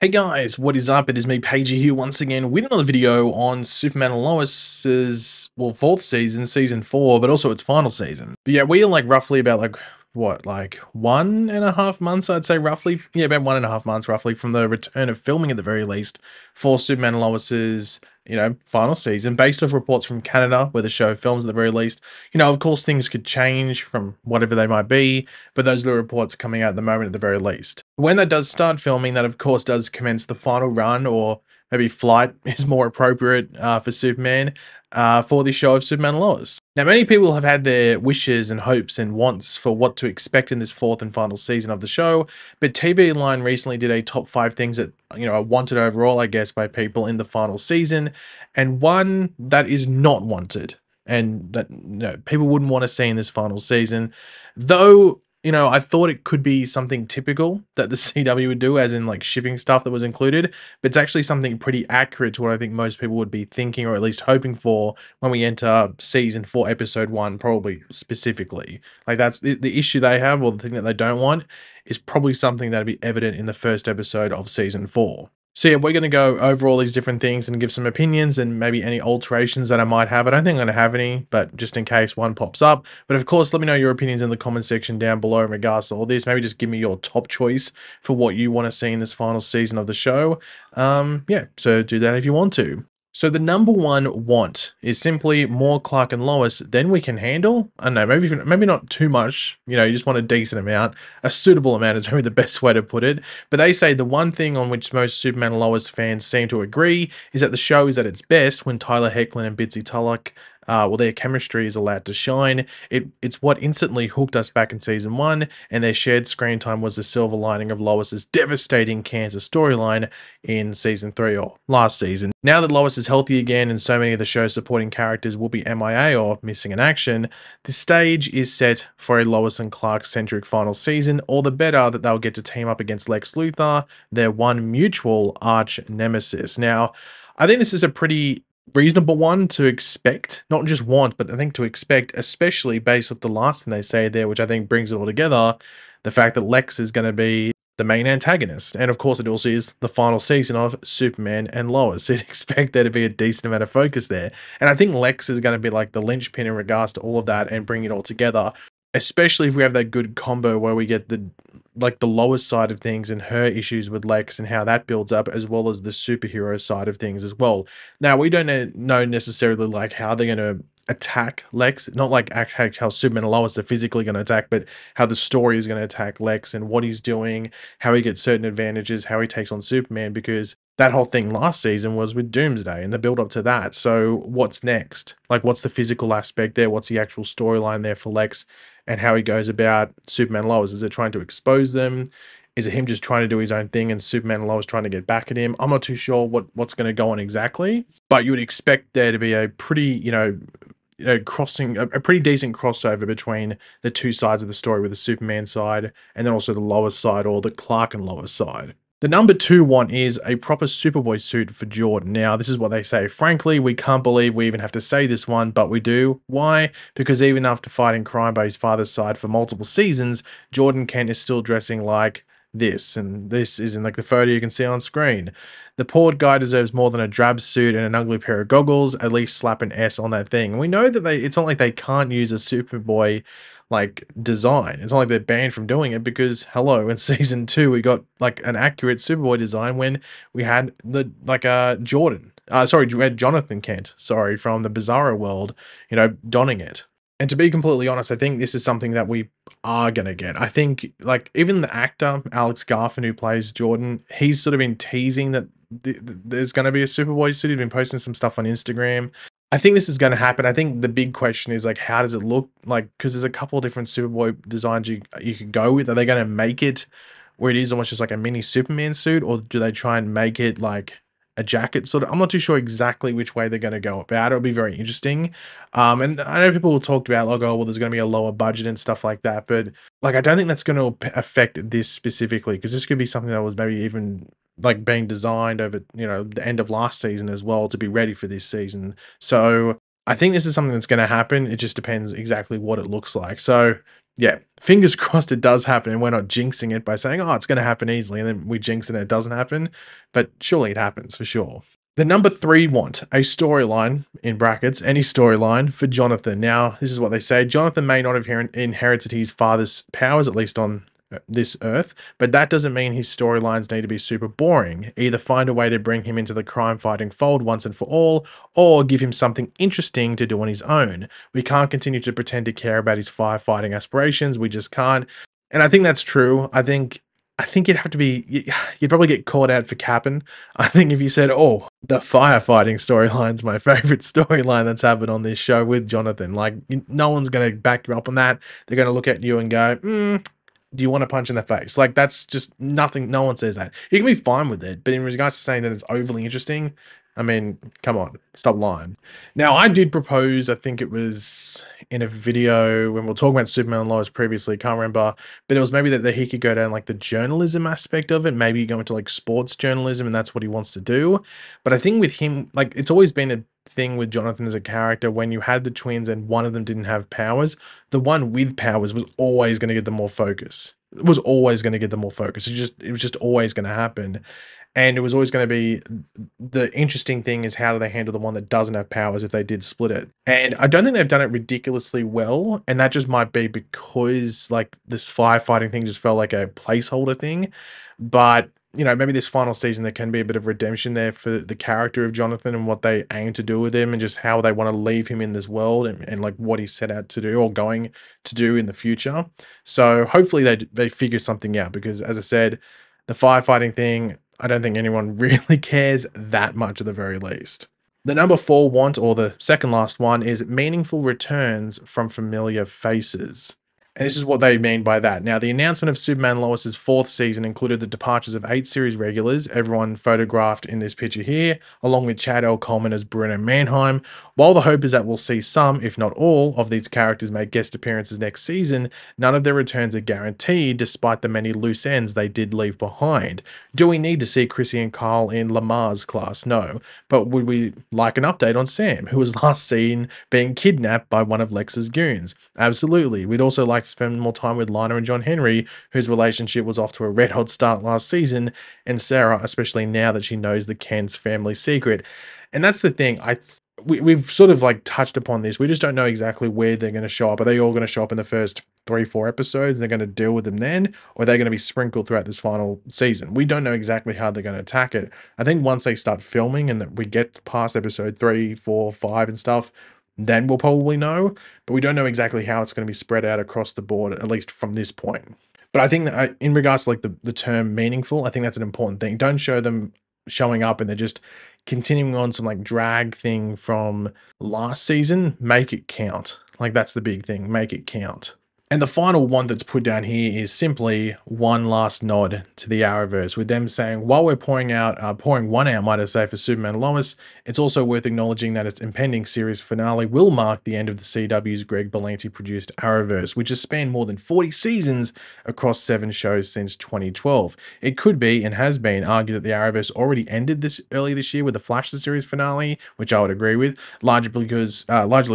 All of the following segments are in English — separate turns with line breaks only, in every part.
Hey guys, what is up? It is me, Pagey here once again with another video on Superman and Lois's, well, fourth season, season 4, but also its final season. But yeah, we are like roughly about what, like 1.5 months, I'd say roughly. Yeah, about 1.5 months roughly from the return of filming at the very least for Superman and Lois's, final season, based off reports from Canada where the show films at the very least. Of course, things could change from whatever they might be, but those are the reports coming out at the moment at the very least. When that does start filming, that of course does commence the final run, or maybe flight is more appropriate for Superman, for the show of Superman and Lois. Now, many people have had their wishes and hopes and wants for what to expect in this fourth and final season of the show, but TV Line recently did a top 5 things that, are wanted overall, I guess, by people in the final season, and one that is not wanted, and that people wouldn't want to see in this final season, though. I thought it could be something typical that the CW would do, as in like shipping stuff that was included, but it's actually something pretty accurate to what I think most people would be thinking, or at least hoping for, when we enter season 4, episode 1, probably specifically. Like, that's the issue they have, or the thing that they don't want, is probably something that'd be evident in the first episode of season 4. So yeah, we're going to go over all these different things and give some opinions and maybe any alterations that I might have. I don't think I'm going to have any, but just in case one pops up. But of course, let me know your opinions in the comment section down below in regards to all this. Maybe just give me your top choice for what you want to see in this final season of the show. Yeah, so do that if you want to. So the number one want is simply more Clark and Lois than we can handle. I don't know, maybe not too much. You just want a decent amount. A suitable amount is maybe the best way to put it. But they say the one thing on which most Superman and Lois fans seem to agree is that the show is at its best when Tyler Hoechlin and Bitsie Tulloch, their chemistry is allowed to shine. It's what instantly hooked us back in season 1, and their shared screen time was the silver lining of Lois's devastating cancer storyline in season 3, or last season. Now that Lois is healthy again and so many of the show's supporting characters will be MIA or missing in action, the stage is set for a Lois and Clark-centric final season, all the better that they'll get to team up against Lex Luthor, their one mutual arch nemesis. Now, I think this is a pretty reasonable one to expect, not just want, but I think to expect, especially based off the last thing they say there, which I think brings it all together, the fact that Lex is going to be the main antagonist. And of course, it also is the final season of Superman and Lois. So you'd expect there to be a decent amount of focus there. And I think Lex is going to be like the linchpin in regards to all of that and bring it all together, especially if we have that good combo where we get the Lois side of things and her issues with Lex and how that builds up, as well as the superhero side of things as well. Now, we don't know necessarily like how they're going to attack Lex, not like how Superman and Lois are physically going to attack, but how the story is going to attack Lex and what he's doing, how he gets certain advantages, how he takes on Superman, because that whole thing last season was with Doomsday and the build up to that. So what's next? Like, what's the physical aspect there? What's the actual storyline there for Lex and how he goes about Superman and Lois? Is it trying to expose them? Is it him just trying to do his own thing and Superman and Lois trying to get back at him? I'm not too sure what's going to go on exactly, but you would expect there to be a pretty, crossing a pretty decent crossover between the two sides of the story, with the Superman side and then also the Lois side, or the Clark and Lois side. The number 2 one is a proper Superboy suit for Jordan. Now, this is what they say. Frankly, we can't believe we even have to say this one, but we do. Why? Because even after fighting crime by his father's side for multiple seasons, Jordan Kent is still dressing like this, and this is in like the photo you can see on screen. The poor guy deserves more than a drab suit and an ugly pair of goggles. At least slap an S on that thing. And we know that it's not like they can't use a Superboy like design. It's not like they're banned from doing it, because hello, in season 2 we got like an accurate Superboy design when we had the Jordan. We had Jonathan Kent, from the Bizarro world, donning it. And to be completely honest, I think this is something that we are going to get. I think, like, even the actor, Alex Garfin, who plays Jordan, he's sort of been teasing that there's going to be a Superboy suit. He's been posting some stuff on Instagram. I think this is going to happen. I think the big question is, like, how does it look? Like, because there's a couple of different Superboy designs you could go with. Are they going to make it where it is almost just like a mini Superman suit, or do they try and make it like a jacket sort of? I'm not too sure exactly which way they're going to go about it. It'll be very interesting. And I know people talked about like, oh, well, there's going to be a lower budget and stuff like that, but like, I don't think that's going to affect this specifically, because this could be something that was maybe even like being designed over, the end of last season as well, to be ready for this season. So I think this is something that's going to happen. It just depends exactly what it looks like. So, yeah, fingers crossed it does happen, and we're not jinxing it by saying, oh, it's going to happen easily, and then we jinx it and it doesn't happen. But surely it happens for sure. The number three want a storyline, in brackets, any storyline for Jonathan. Now, this is what they say. Jonathan may not have inherited his father's powers, at least on this earth, but that doesn't mean his storylines need to be super boring. Either find a way to bring him into the crime fighting fold once and for all, or give him something interesting to do on his own. We can't continue to pretend to care about his firefighting aspirations. We just can't. And I think that's true. I think you'd have to be, you'd probably get caught out for capping. I think if you said, oh, the firefighting storyline's my favorite storyline that's happened on this show with Jonathan, like, no one's going to back you up on that. They're going to look at you and go, do you want to punch in the face? Like, that's just nothing. No one says that. You can be fine with it, but in regards to saying that it's overly interesting, I mean, come on, stop lying. Now, I did propose, I think it was in a video when we were talking about Superman and Lois previously, can't remember, but it was maybe that he could go down like the journalism aspect of it, maybe go into like sports journalism, and that's what he wants to do. But I think with him, like, it's always been a thing with Jonathan as a character. When you had the twins and one of them didn't have powers, the one with powers was always going to get the more focus. It was always going to get the more focus. It was just always going to happen. And it was always going to be, the interesting thing is, how do they handle the one that doesn't have powers if they did split it? And I don't think they've done it ridiculously well. And that just might be because like this firefighting thing just felt like a placeholder thing. But you know, maybe this final season there can be a bit of redemption there for the character of Jonathan and what they aim to do with him, and just how they want to leave him in this world, and like what he's set out to do or going to do in the future. So hopefully they figure something out, because as I said, the firefighting thing, I don't think anyone really cares that much at the very least. The number four want, or the second last one, is meaningful returns from familiar faces. And this is what they mean by that. Now, the announcement of Superman and Lois's fourth season included the departures of 8 series regulars, everyone photographed in this picture here, along with Chad L. Coleman as Bruno Mannheim. While the hope is that we'll see some, if not all, of these characters make guest appearances next season, none of their returns are guaranteed, despite the many loose ends they did leave behind. Do we need to see Chrissy and Carl in Lamar's class? No. But would we like an update on Sam, who was last seen being kidnapped by one of Lex's goons? Absolutely. We'd also like to spend more time with Lana and John Henry, whose relationship was off to a red hot start last season, and Sarah, especially now that she knows the Ken's family secret. And that's the thing. We've sort of like touched upon this. We just don't know exactly where they're going to show up. Are they all going to show up in the first 3-4 episodes and they're going to deal with them then? Or are they going to be sprinkled throughout this final season? We don't know exactly how they're going to attack it. I think once they start filming and that we get past episode 3, 4, 5 and stuff, then we'll probably know. But we don't know exactly how it's going to be spread out across the board, at least from this point. But I think that in regards to like the term meaningful, I think that's an important thing. Don't show them showing up and they're just continuing on some like drag thing from last season. Make it count. Like, that's the big thing. Make it count. And the final one that's put down here is simply one last nod to the Arrowverse, with them saying, while we're pouring one out, might I say, for Superman and Lois, it's also worth acknowledging that its impending series finale will mark the end of the CW's Greg Berlanti produced Arrowverse, which has spanned more than 40 seasons across 7 shows since 2012. It could be, and has been, argued that the Arrowverse already ended early this year with the Flash the series finale, which I would agree with, largely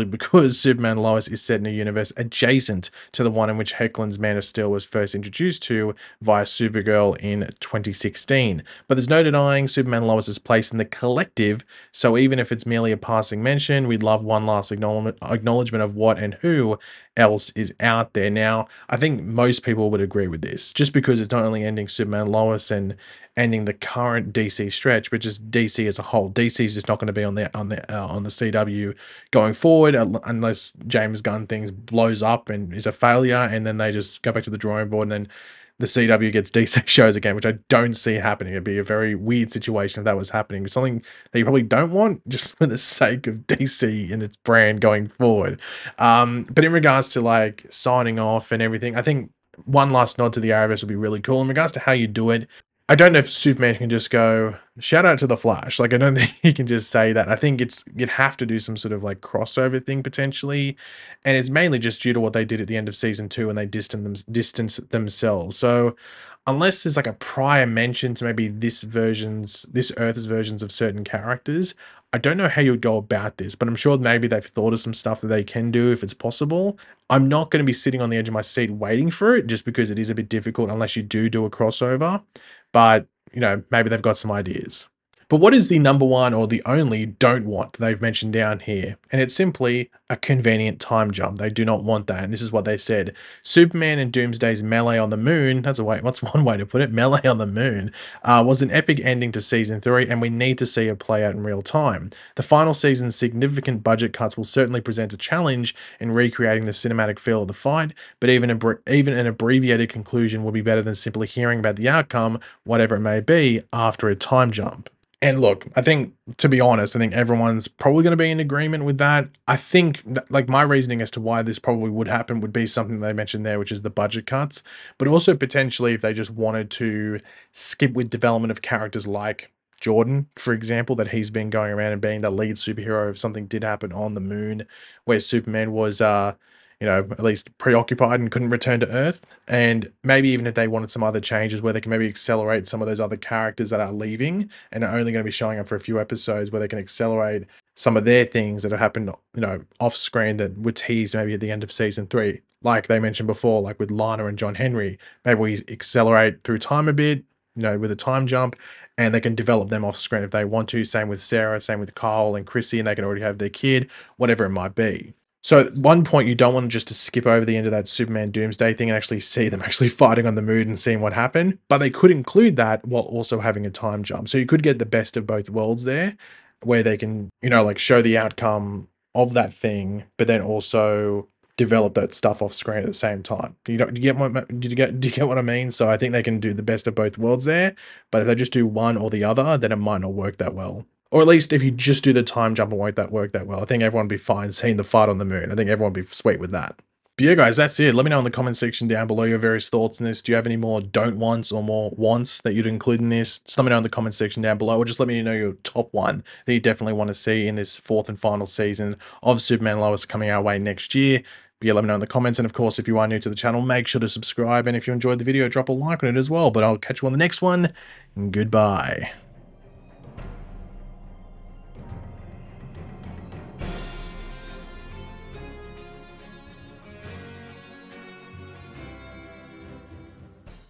because Superman and Lois is set in a universe adjacent to the one in which Hecklin's Man of Steel was first introduced to via Supergirl in 2016. But there's no denying Superman and Lois's place in the collective, so even if it's merely a passing mention, we'd love one last acknowledgement of what and who else is out there. Now, I think most people would agree with this, just because it's not only ending Superman and Lois and ending the current DC stretch, but just DC as a whole. DC is just not going to be on the CW going forward, unless James Gunn things blows up and is a failure, and then they just go back to the drawing board, and then the CW gets DC shows again, which I don't see happening. It'd be a very weird situation if that was happening. It's something that you probably don't want, just for the sake of DC and its brand going forward. But in regards to like signing off and everything, I think one last nod to the Arrowverse would be really cool. In regards to how you do it, I don't know if Superman can just go, shout out to the Flash. Like, I don't think he can just say that. I think you'd have to do some sort of like crossover thing potentially. And it's mainly just due to what they did at the end of season 2 and they distanced themselves. So unless there's like a prior mention to maybe this Earth's versions of certain characters, I don't know how you would go about this, but I'm sure maybe they've thought of some stuff that they can do if it's possible. I'm not going to be sitting on the edge of my seat waiting for it just because it is a bit difficult unless you do a crossover. But, maybe they've got some ideas. But what is the number one or the only don't want that they've mentioned down here? And it's simply a convenient time jump. They do not want that. And this is what they said. Superman and Doomsday's melee on the moon, what's one way to put it? Melee on the moon, was an epic ending to season 3, and we need to see it play out in real time. The final season's significant budget cuts will certainly present a challenge in recreating the cinematic feel of the fight, but even an abbreviated conclusion will be better than simply hearing about the outcome, whatever it may be, after a time jump. And look, I think, to be honest, I think everyone's probably going to be in agreement with that. I think that, like, my reasoning as to why this probably would happen would be something they mentioned there, which is the budget cuts, but also potentially if they just wanted to skip with development of characters like Jordan, for example, that he's been going around and being the lead superhero if something did happen on the moon where Superman was, at least preoccupied and couldn't return to Earth. And maybe even if they wanted some other changes where they can maybe accelerate some of those other characters that are leaving and are only going to be showing up for a few episodes, where they can accelerate some of their things that have happened, off screen that were teased maybe at the end of season 3. Like they mentioned before, like with Lana and John Henry, maybe we accelerate through time a bit, with a time jump, and they can develop them off screen if they want to. Same with Sarah, same with Kyle and Chrissy, and they can already have their kid, whatever it might be. So at one point, you don't want just to skip over the end of that Superman Doomsday thing and actually see them actually fighting on the moon and seeing what happened. But they could include that while also having a time jump. So you could get the best of both worlds there, where they can, like show the outcome of that thing, but then also develop that stuff off screen at the same time. Do you get what I mean? So I think they can do the best of both worlds there. But if they just do one or the other, then it might not work that well. Or at least if you just do the time jump, it won't work that well. I think everyone would be fine seeing the fight on the moon. I think everyone would be sweet with that. But yeah, guys, that's it. Let me know in the comment section down below your various thoughts on this. Do you have any more don't wants or more wants that you'd include in this? Just let me know in the comment section down below, or just let me know your top one that you definitely want to see in this 4th and final season of Superman Lois coming our way next year. But yeah, let me know in the comments. And of course, if you are new to the channel, make sure to subscribe. And if you enjoyed the video, drop a like on it as well. But I'll catch you on the next one. Goodbye.